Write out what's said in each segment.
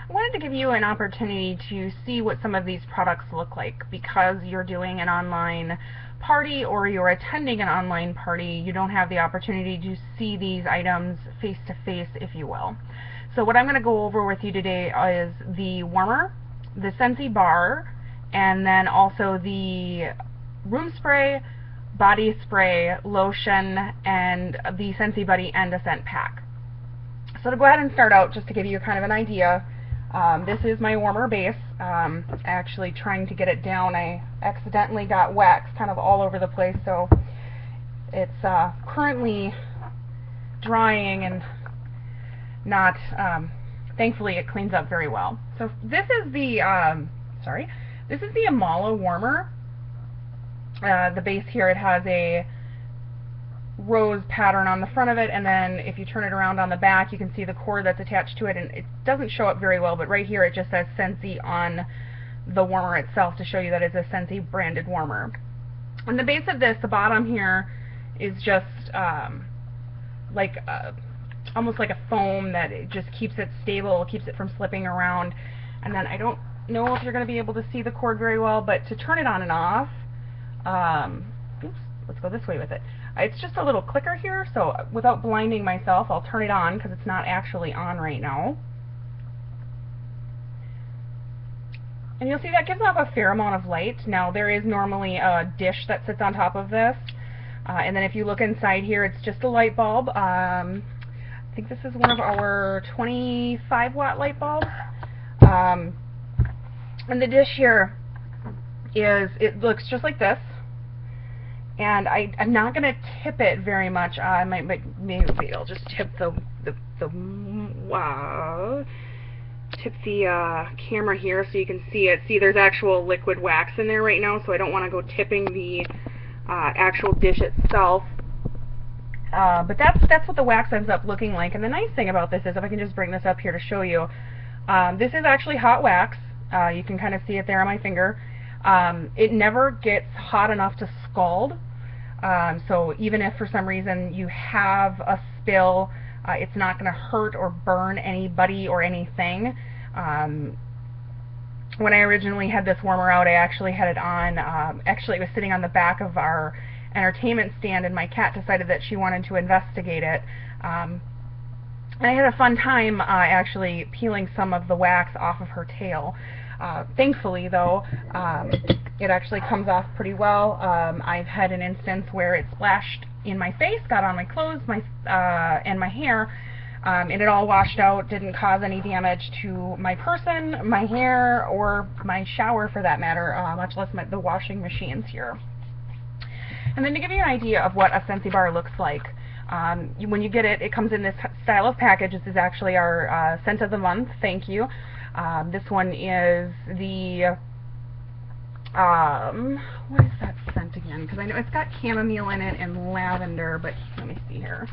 I wanted to give you an opportunity to see what some of these products look like because you're doing an online party or you're attending an online party. You don't have the opportunity to see these items face to face, if you will. So what I'm going to go over with you today is the warmer, the Scentsy bar, and then also the room spray, body spray, lotion, and the Scentsy Buddy and a scent pack. So to go ahead and start out, just to give you kind of an idea, this is my warmer base. Actually trying to get it down, I accidentally got wax kind of all over the place, so it's currently drying and not, thankfully it cleans up very well. So this is the, this is the Amala warmer. The base here, it has a rose pattern on the front of it, and then if you turn it around on the back, you can see the cord that's attached to it, and it doesn't show up very well, but right here it just says Scentsy on the warmer itself to show you that it's a Scentsy branded warmer. And the base of this, the bottom here, is just almost like a foam that it just keeps it stable, keeps it from slipping around. And then I don't know if you're going to be able to see the cord very well, but to turn it on and off, oops, let's go this way with it. It's just a little clicker here, so without blinding myself, I'll turn it on because it's not actually on right now. And you'll see that gives off a fair amount of light. Now there is normally a dish that sits on top of this, and then if you look inside here, it's just a light bulb. I think this is one of our 25-watt light bulbs. And the dish here it looks just like this. And I'm not going to tip it very much. Maybe I'll just tip the camera here so you can see it. See, there's actual liquid wax in there right now, so I don't want to go tipping the actual dish itself. But that's what the wax ends up looking like. And the nice thing about this is, if I can just bring this up here to show you, this is actually hot wax. You can kind of see it there on my finger. It never gets hot enough to scald. So even if for some reason you have a spill, it's not going to hurt or burn anybody or anything. When I originally had this warmer out, I actually had it on, actually it was sitting on the back of our entertainment stand, and my cat decided that she wanted to investigate it. And I had a fun time actually peeling some of the wax off of her tail. Thankfully, though, it actually comes off pretty well. I've had an instance where it splashed in my face, got on my clothes, and my hair, and it all washed out, didn't cause any damage to my person, my hair, or my shower for that matter, much less the washing machines here. And then to give you an idea of what a Scentsy bar looks like, when you get it, it comes in this style of package. This is actually our scent of the month, thank you. This one is the, what is that scent again? Because I know it's got chamomile in it and lavender, but let me see here.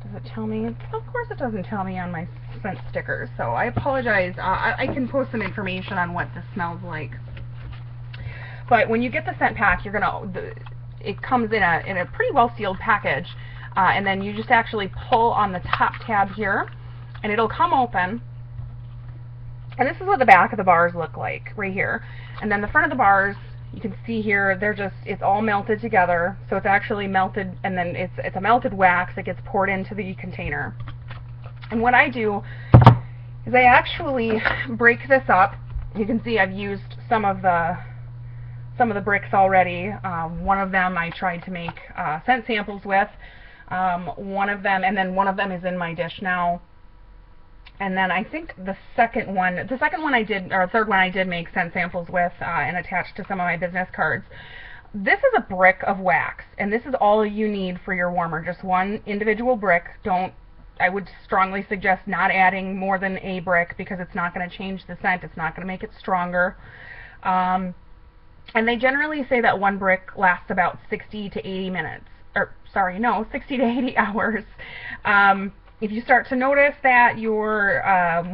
Does it tell me? Of course it doesn't tell me on my scent stickers, so I apologize. I can post some information on what this smells like. But when you get the scent pack, you're gonna, it comes in a pretty well sealed package, and then you just actually pull on the top tab here, and it'll come open. And this is what the back of the bars look like, right here. And then the front of the bars, you can see here, they're just, it's all melted together. So it's actually melted, and then it's a melted wax that gets poured into the container. And what I do is I actually break this up. You can see I've used some of the bricks already. One of them I tried to make scent samples with. One of them, and then one of them is in my dish now. And then I think the second one I did, or third one I did make scent samples with and attached to some of my business cards. This is a brick of wax, and this is all you need for your warmer, just one individual brick. I would strongly suggest not adding more than a brick because it's not going to change the scent, it's not going to make it stronger. And they generally say that one brick lasts about 60 to 80 minutes, or sorry, no, 60 to 80 hours. If you start to notice that your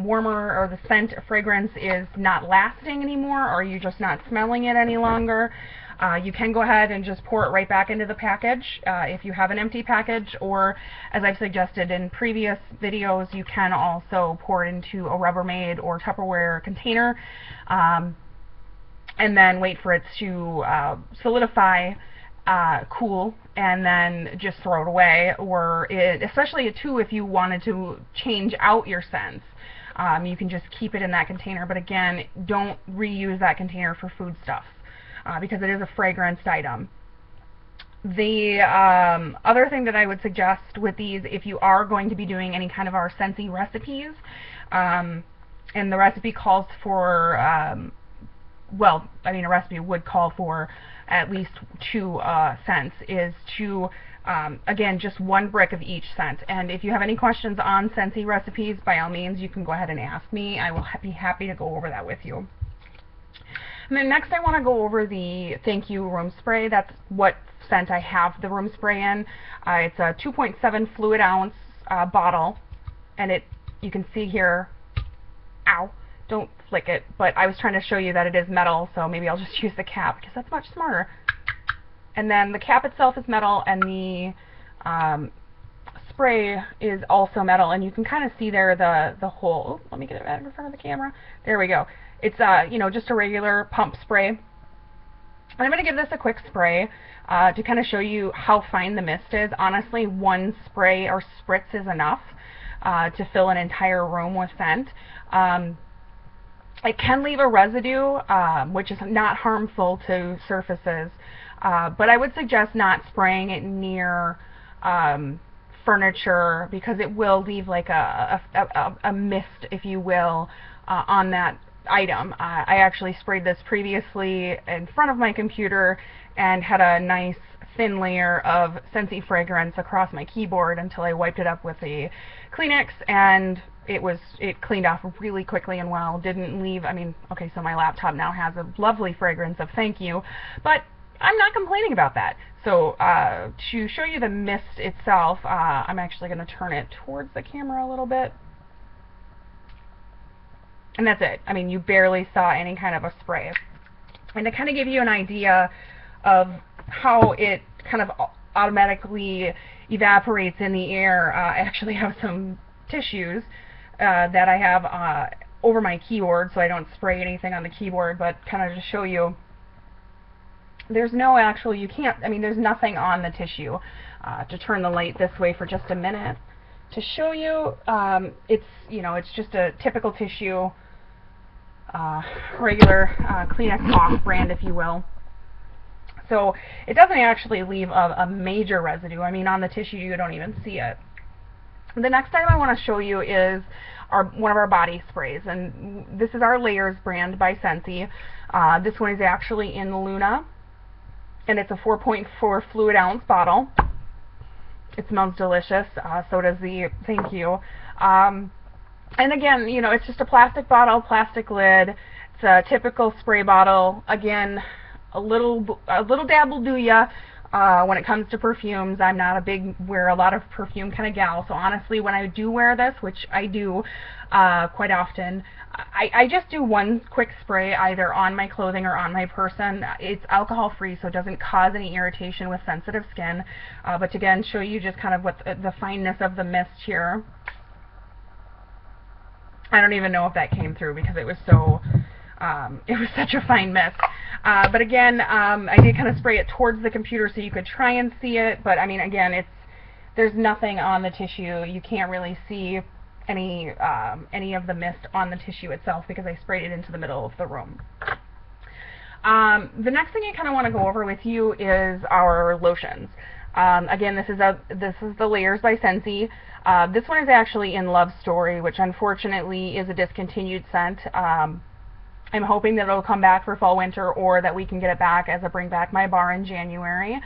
warmer or the scent or fragrance is not lasting anymore, or you're just not smelling it any longer, You can go ahead and just pour it right back into the package if you have an empty package, or as I've suggested in previous videos, you can also pour it into a Rubbermaid or Tupperware container and then wait for it to solidify, cool, and then just throw it away. Or especially too, if you wanted to change out your scents, you can just keep it in that container. But again, don't reuse that container for food stuff because it is a fragranced item. The other thing that I would suggest with these, if you are going to be doing any kind of our Scentsy recipes, and the recipe calls for, well, I mean, a recipe would call for at least 2 scents, is to, again, just 1 brick of each scent. And if you have any questions on Scentsy recipes, by all means, you can go ahead and ask me. I will be happy to go over that with you. And then next I want to go over the Thank You room spray. That's what scent I have the room spray in. It's a 2.7 fluid ounce bottle, and you can see here, ow, don't flick it, but I was trying to show you that it is metal, so maybe I'll just use the cap because that's much smarter. And then the cap itself is metal, and the spray is also metal, and you can kind of see there the hole. Oh, let me get it back in front of the camera. There we go. It's you know, just a regular pump spray. And I'm going to give this a quick spray to kind of show you how fine the mist is. Honestly, 1 spray or spritz is enough to fill an entire room with scent. It can leave a residue, which is not harmful to surfaces, but I would suggest not spraying it near furniture because it will leave like a mist, if you will, on that item. I actually sprayed this previously in front of my computer and had a nice thin layer of Scentsy fragrance across my keyboard until I wiped it up with a Kleenex, and it cleaned off really quickly and well. Didn't leave, I mean, okay, so my laptop now has a lovely fragrance of Thank You, but I'm not complaining about that. So to show you the mist itself, I'm actually going to turn it towards the camera a little bit. And that's it. I mean, you barely saw any kind of a spray. And to kind of give you an idea of how it kind of automatically evaporates in the air, I actually have some tissues that I have over my keyboard, so I don't spray anything on the keyboard, but kind of to show you, there's no actual, you can't, I mean, there's nothing on the tissue. To turn the light this way for just a minute to show you, it's, you know, it's just a typical tissue, regular Kleenex Moss brand, if you will. So it doesn't actually leave a major residue. I mean, on the tissue you don't even see it. The next item I want to show you is one of our body sprays, and this is our Layers brand by Scentsy. This one is actually in Luna, and it's a 4.4 fluid ounce bottle. It smells delicious, so does the Thank You. And again, you know, it's just a plastic bottle, plastic lid. It's a typical spray bottle. Again, a little dab will do ya. When it comes to perfumes, I'm not a big wear a lot of perfume kind of gal, so honestly, when I do wear this, which I do quite often, I just do 1 quick spray either on my clothing or on my person. It's alcohol free, so it doesn't cause any irritation with sensitive skin, but to again show you just kind of what the fineness of the mist here. I don't even know if that came through because it was so it was such a fine mist. But again, I did kind of spray it towards the computer so you could try and see it, but I mean, again, there's nothing on the tissue. You can't really see any of the mist on the tissue itself because I sprayed it into the middle of the room. The next thing I kind of want to go over with you is our lotions. Again, this is the Layers by Scentsy. This one is actually in Love Story, which unfortunately is a discontinued scent. I'm hoping that it'll come back for fall winter, or that we can get it back as a Bring Back My Bar in January.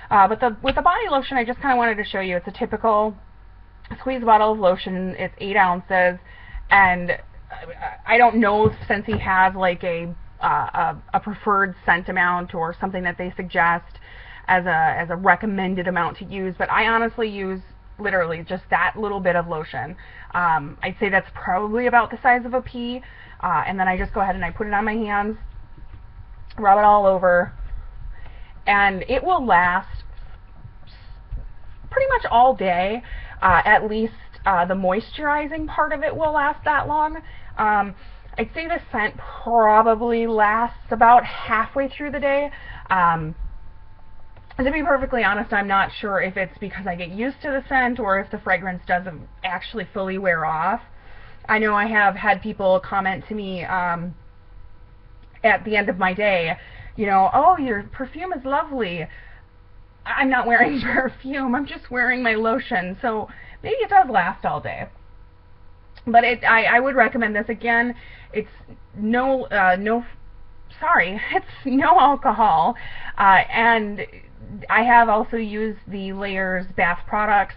But with the body lotion, I just kind of wanted to show you, it's a typical squeeze bottle of lotion. It's 8 ounces, and I don't know if Scentsy has like a preferred scent amount or something that they suggest as a recommended amount to use, but I honestly use literally just that little bit of lotion. I'd say that's probably about the size of a pea, and then I just go ahead and I put it on my hands, rub it all over, and it will last pretty much all day. At least the moisturizing part of it will last that long. I'd say the scent probably lasts about halfway through the day. To be perfectly honest, I'm not sure if it's because I get used to the scent or if the fragrance doesn't actually fully wear off. I know I have had people comment to me at the end of my day, you know, oh, your perfume is lovely. I'm not wearing perfume, I'm just wearing my lotion, so maybe it does last all day. But I would recommend this. Again, it's no alcohol, and I have also used the Layers bath products.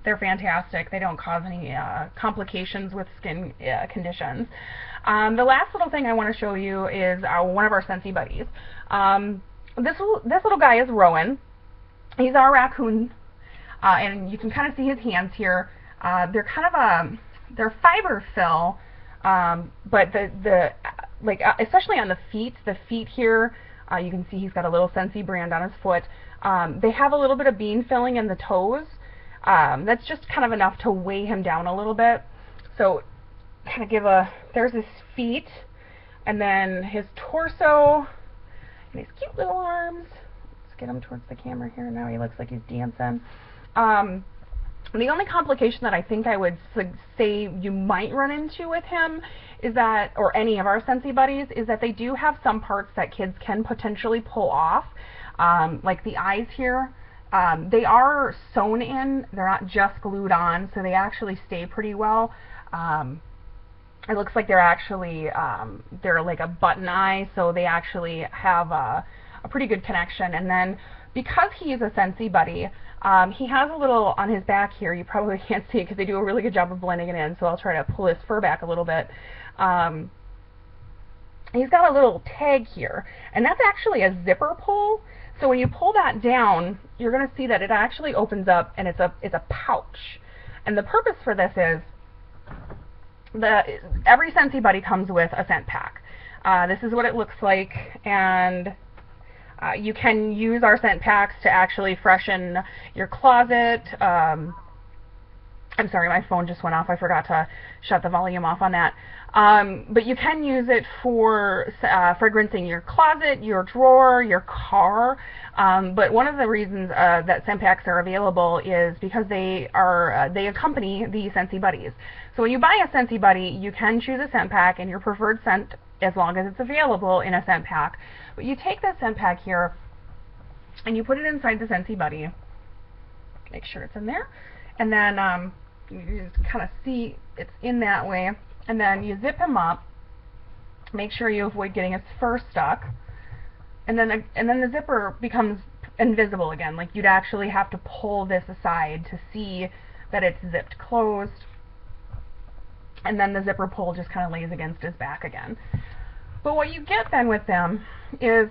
They're fantastic. They don't cause any complications with skin conditions. The last little thing I want to show you is one of our Scentsy buddies. This little guy is Rowan. He's our raccoon, and you can kind of see his hands here. They're kind of they're fiber fill, but especially on the feet here, you can see he's got a little Scentsy brand on his foot. They have a little bit of bean filling in the toes. That's just kind of enough to weigh him down a little bit. So kind of there's his feet, and then his torso, and his cute little arms. Let's get him towards the camera here. Now he looks like he's dancing. The only complication that I think I would say you might run into with him is that, or any of our Scentsy buddies, is that they do have some parts that kids can potentially pull off, like the eyes here. They are sewn in, they're not just glued on, so they actually stay pretty well. It looks like they're actually, they're like a button eye, so they actually have a pretty good connection. And then because he is a Scentsy buddy, he has a little on his back here. You probably can't see it because they do a really good job of blending it in, so I'll try to pull his fur back a little bit. He's got a little tag here, and that's actually a zipper pull. So when you pull that down, you're going to see that it actually opens up, and it's a pouch. And the purpose for this is every Scentsy buddy comes with a scent pack. This is what it looks like, and you can use our scent packs to actually freshen your closet. I'm sorry, my phone just went off. I forgot to shut the volume off on that. But you can use it for fragrancing your closet, your drawer, your car. But one of the reasons that scent packs are available is because they accompany the Scentsy buddies. So when you buy a Scentsy buddy, you can choose a scent pack and your preferred scent as long as it's available in a scent pack. But you take that scent pack here and you put it inside the Scentsy buddy. Make sure it's in there. And then you just kind of see it's in that way. And then you zip him up. Make sure you avoid getting his fur stuck. And then the zipper becomes invisible again. Like you'd actually have to pull this aside to see that it's zipped closed. And then the zipper pull just kind of lays against his back again. But what you get then with them is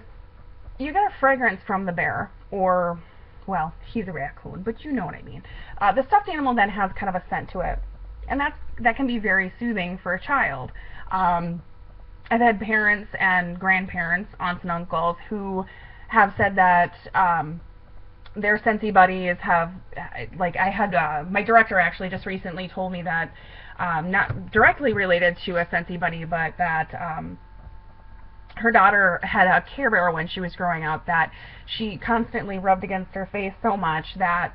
you get a fragrance from the bear, or, well, he's a raccoon, but you know what I mean. The stuffed animal then has kind of a scent to it, and that can be very soothing for a child. I've had parents and grandparents, aunts and uncles, who have said that their Scentsy buddies have, like I had, my director actually just recently told me that, not directly related to a Scentsy buddy, but that her daughter had a Care Bear when she was growing up that she constantly rubbed against her face so much that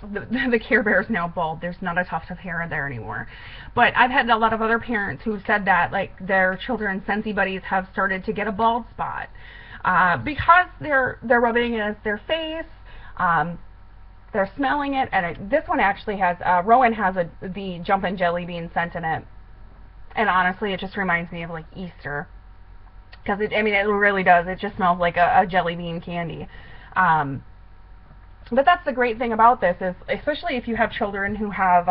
the Care Bear is now bald. There's not a tuft of hair there anymore. But I've had a lot of other parents who've said that like their children's Scentsy buddies have started to get a bald spot because they're rubbing it against their face. They're smelling it, and this one actually has, Rowan has the Jumpin' Jelly Bean scent in it, and honestly it just reminds me of like Easter, because I mean it really does, it just smells like a jelly bean candy. But that's the great thing about this, is especially if you have children who have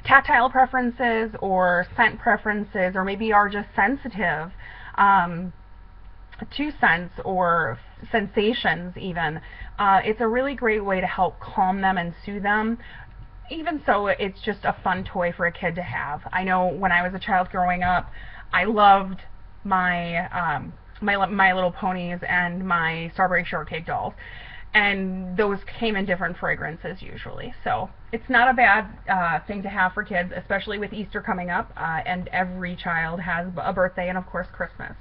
tactile preferences or scent preferences, or maybe are just sensitive to scents or sensations even, it's a really great way to help calm them and soothe them. Even so, it's just a fun toy for a kid to have. I know when I was a child growing up, I loved my My Little Ponies and my Strawberry Shortcake dolls. And those came in different fragrances usually. So it's not a bad thing to have for kids, especially with Easter coming up, and every child has a birthday and of course Christmas.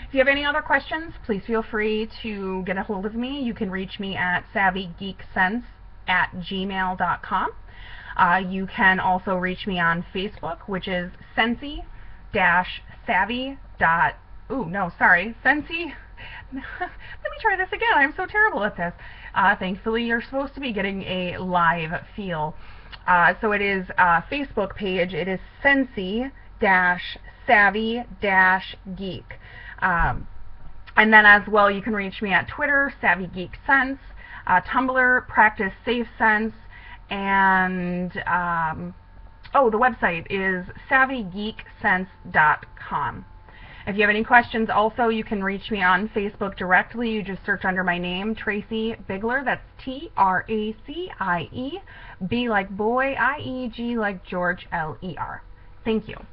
If you have any other questions, please feel free to get a hold of me. You can reach me at savvygeeksense@gmail.com. You can also reach me on Facebook, which is Scentsy-Savvy. Scentsy. Let me try this again. I'm so terrible at this. Thankfully, you're supposed to be getting a live feel. So it is Facebook page. It is Scentsy-Savvy-Geek. And then as well, you can reach me at Twitter, Savvy Geek Sense, Tumblr, Practice Safe Sense, and the website is savvygeeksense.com. If you have any questions, also, you can reach me on Facebook directly. You just search under my name, Tracie Bigler. That's Tracie, B like boy, IEG like George, LER. Thank you.